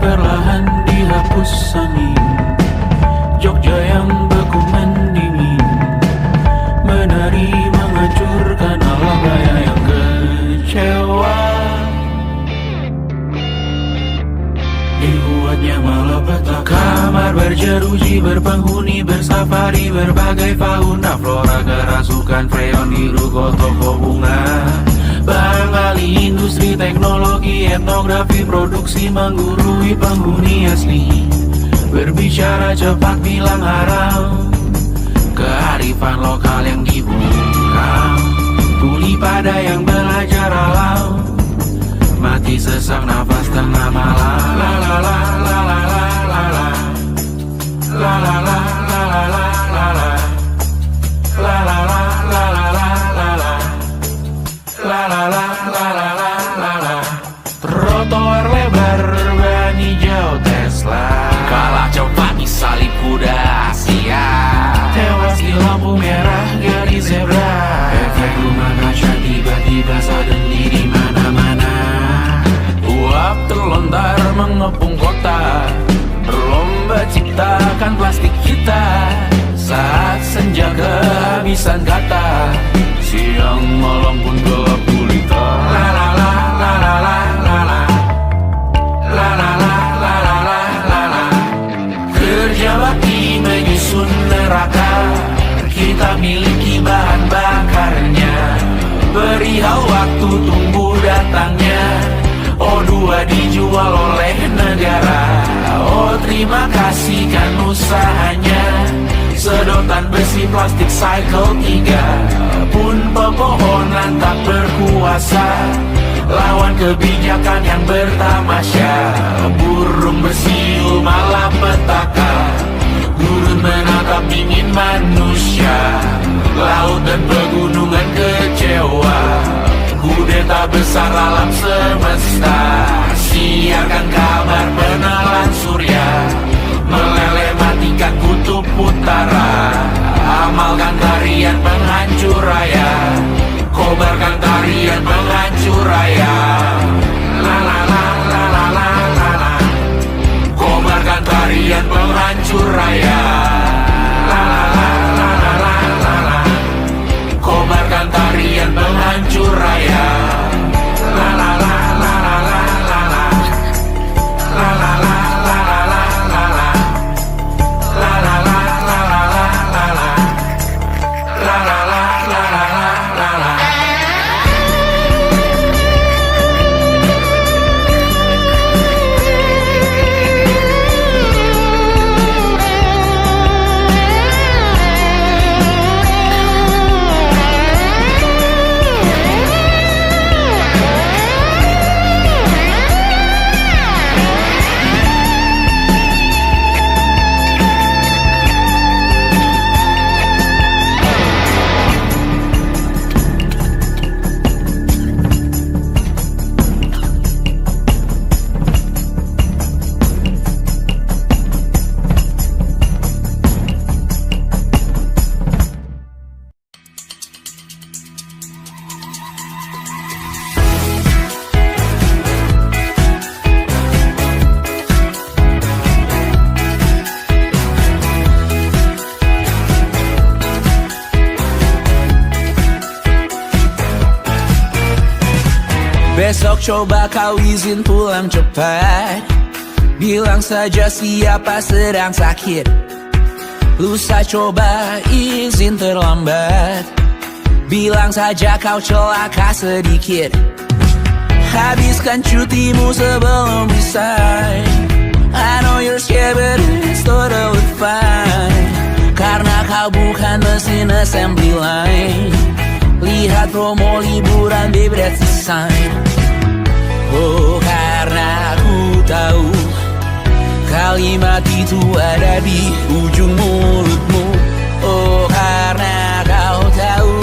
perlahan dihapus angin. Jogja yang beku mendingin menari menghancurkan alam raya yang kecewa. Dibuatnya malapetaka, kamar berjeruji, berpenghuni, bersafari, berbagai fauna flora, kerasukan freon, biru, toko bunga. Bang Ali, industri teknologi, etnografi, produksi menggurui penghuni asli. Berbicara cepat bilang haram, kearifan lokal yang dibungkam. Tuli pada yang belajar alam, mati sesak nafas tengah malam. La la la la la la la la. La la la la la la la la. La la la la la la la la. La la la la la la la la. Trotoar lebar ban hijau Tesla, kalah cepat disalip kuda Asia, tewas di lampu merah garis zebra. Efek rumah kaca tiba-tiba suddenly di mana-mana. Uap terlontar mengepung kota, berlomba ciptakan plastik kita. Saat senja kehabisan kata, siang malam pun gelap gulita. La la la la la la la la. La la la la la la la la. Kerja bakti menyusun neraka, kita miliki bahan bakarnya. Perihal waktu tunggu datangnya, O2 dijual oleh negara. Oh terima kasih kan usahanya. Sedotan besi plastik cycle 3 pun pepohonan tak berkuasa lawan kebijakan yang bertamasya. Burung bersiul malapetaka, gurun menatap dingin manusia. Laut dan pegunungan kecewa, kudeta besar alam semesta. Siarkan kabar penelan surya, meleleh matikan kutub utara. Amalkan tarian penghancur raya, kobarkan tarian penghancur raya. La la la la la la la la. Kobarkan tarian penghancur raya. La la la la la la la la. Kobarkan tarian penghancur raya. La la la la la la la la. La la la la la la la la. La la la la la la la la. La la la la la la la la. Besok coba kau izin pulang cepat, bilang saja siapa sedang sakit. Lusa coba izin terlambat, bilang saja kau celaka sedikit. Habiskan cutimu sebelum resign. I know you're scared but it's totally fine, karena kau bukan mesin assembly line. Lihat promo liburan baby that's the sign. Oh karena ku tahu kalimat itu ada di ujung mulutmu. Oh karena kau tahu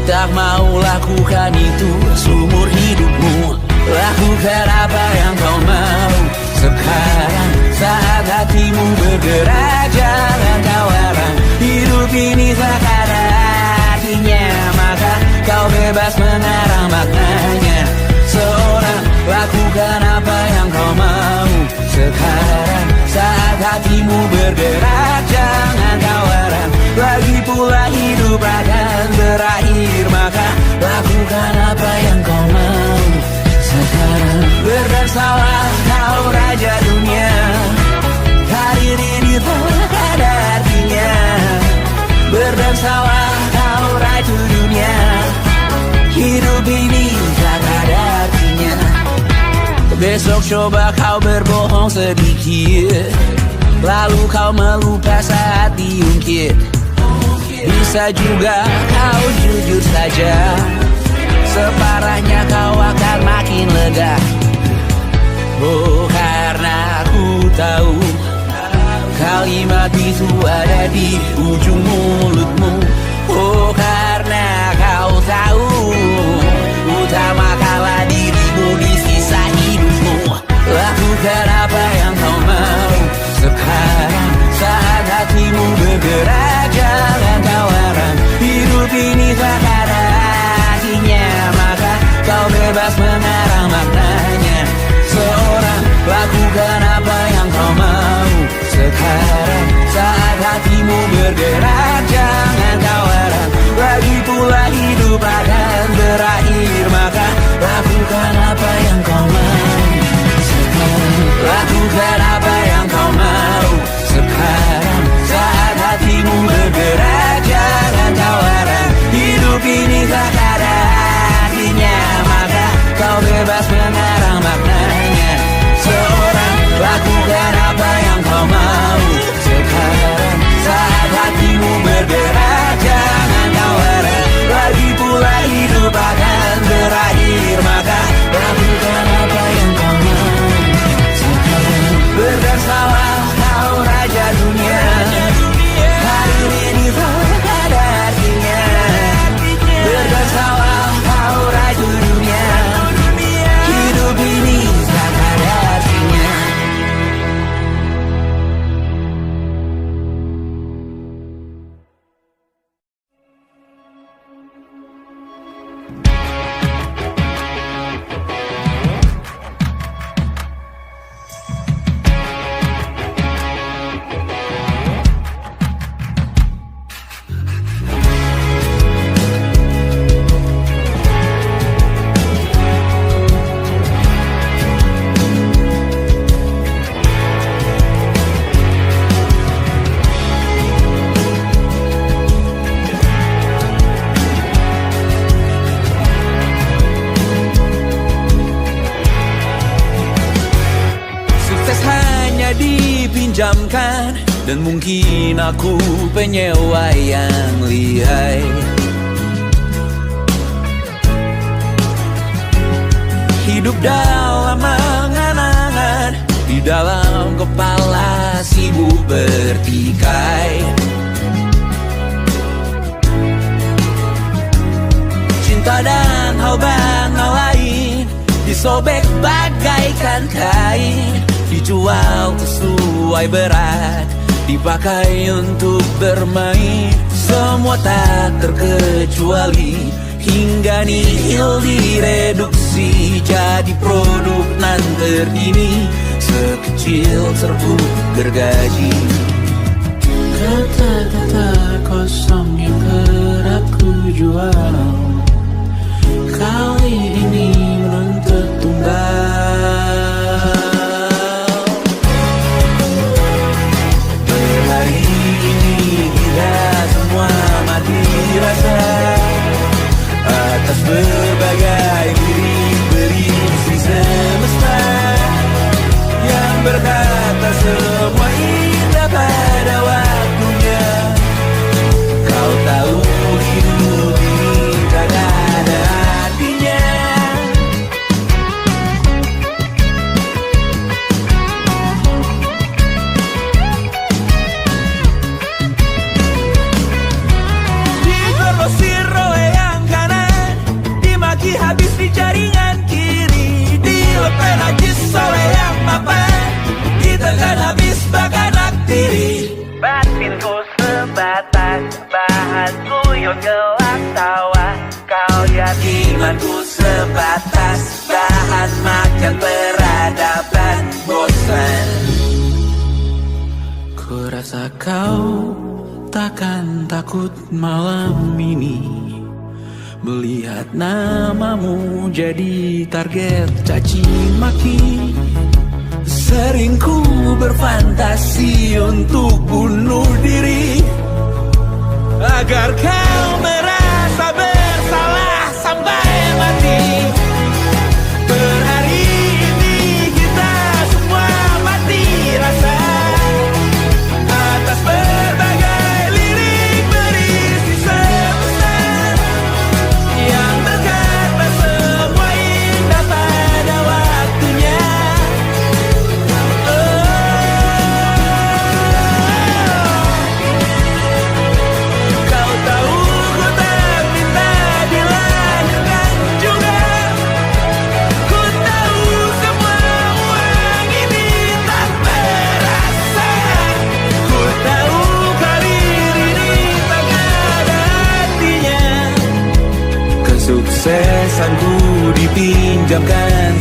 tak mau lakukan itu seumur hidupmu. Lakukan apa yang kau mau sekarang, saat hatimu bergerak. Jangan kau larang, hidup ini tak ada artinya, maka kau bebas mengarang maknanya. Seorang lakukan apa yang kau mau sekarang, saat hatimu bergerak. Jangan kau larang, lagi pula hidup akan berakhir, maka lakukan apa yang kau mau sekarang. Berdansalah kau raja dunia, karir ini tak ada artinya. Berdansalah kau ratu dunia, hidup ini Coba kau berbohong sedikit, lalu kau melupa saat diungkit. Bisa juga kau jujur saja, separahnya kau akan makin lega. Oh, karena aku tahu kalimat itu ada di ujung mulutmu. Oh, karena kau tahu utamakanlah dirimu di sisa hidupmu. Lakukan apa yang kau mau sekarang, saat hatimu bergerak. Jangan kau larang, hidup ini tak ada artinya, maka kau bebas mengarang maknanya. Seorang, lakukan apa yang kau mau sekarang, saat hatimu bergerak. Jangan kau larang, lagi pula hidup akan berakhir, maka lakukan apa yang kau mau sekarang. Lakukan apa yang kau mau sekarang, saat hatimu bergerak. Jangan kau larang, hidup ini tak ada artinya, maka kau bebas mengarang maknanya. Seorang, lakukan apa yang kau mau sekarang, saat hatimu bergerak. Jangan kau larang, lagi pula hidup akan berakhir, maka lakukan apa yang kau mau sekarang. Berdasalah kau raja dunia, hari ini tak ada artinya. Berdasalah kau raja dunia, hidup ini tak ada artinya. Dipinjamkan, dan mungkin aku penyewa yang lihai. Hidup dalam angan-angan, di dalam kepala sibuk bertikai. Cinta dan hal lain disobek bagaikan kain, dijual sesuai berat, dipakai untuk bermain. Semua tak terkecuali, hingga nihil direduksi jadi produk nan terdini, sekecil serbuk gergaji. Kata-kata kosong yang kerap ku jual, kali ini menuntut tumbal. Rasa atas berbagai lirik-lirik si semesta yang berkata semua indah pada waktunya. Kau tahu hidup ini tak ada artinya. Habis di jaringan kiri, dilepas najis oleh yang mapan, ditekan habis bakanak diri. Batinku sebatas bahan kuyuk gelap tawa, kau jadi imanku sebatas bahan makan peradaban bosan. Ku rasa kau takkan takut malam ini melihat namamu jadi target caci maki. Sering ku berfantasi untuk bunuh diri, agar kau merasa bersalah sampai mati. Per hari ini kita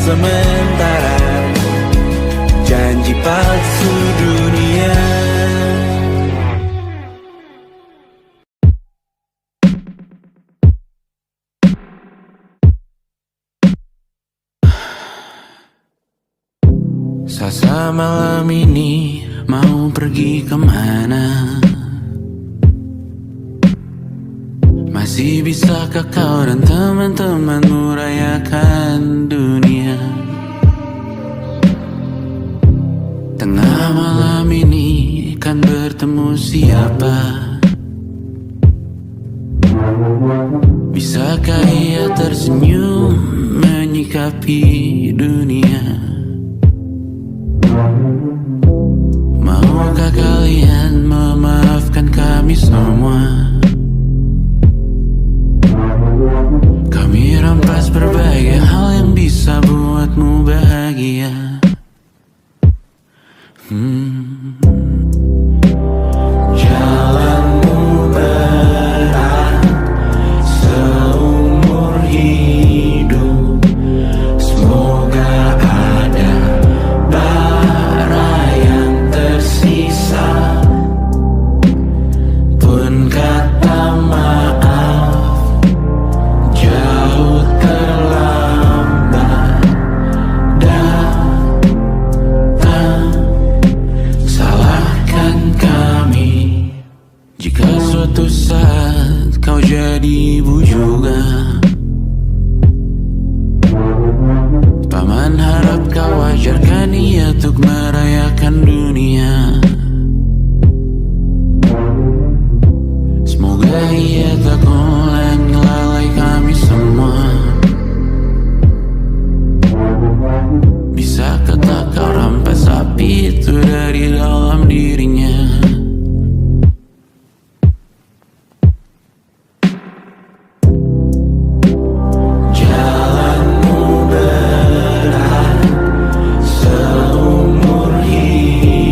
sementara, janji palsu dunia. Sasa malam ini mau pergi kemana? Masih bisakah kau dan teman-temanmu rayakan dunia? Tengah malam ini kan bertemu siapa? Bisakah ia tersenyum menyikapi dunia? Maukah kalian memaafkan kami semua? Kami rampas berbagai hal yang bisa buatmu bahagia. Jalanmu berat seumur hidup, semoga ada bara yang tersisa. Pun kata maaf jauh terlambat datang. Salahkan kami jika suatu saat kau jadi ibu juga. Paman harap kau ajarkan ia untuk merayakan dunia. Semoga ia tak ulang lalai kami semua. Bisakah tak kau rampas api itu dari dalam dirinya? Jalanmu berat seumur hidup,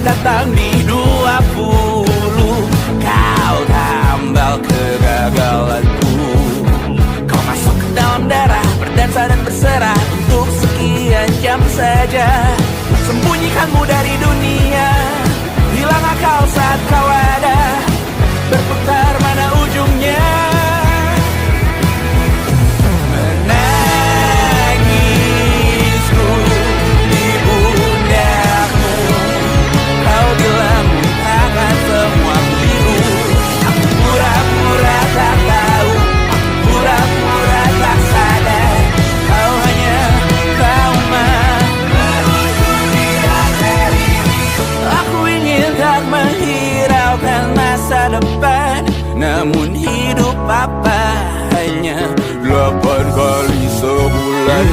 datang di 20. Kau tambal kegagalanku. Kau masuk ke dalam darah, berdansa dan berserah untuk sekian jam saja. Sembunyikanmu dari dunia, hilang akal saat kau ada, berputar mana ujungnya. Menangisku di pundakmu, kau bilang akan semua biru. Aku pura-pura tak tahu, pura-pura tak sadar. Kau hanya trauma. Aku ingin tak menghiraukan masa depan, namun hidup apa hanya 8 kali sebulan.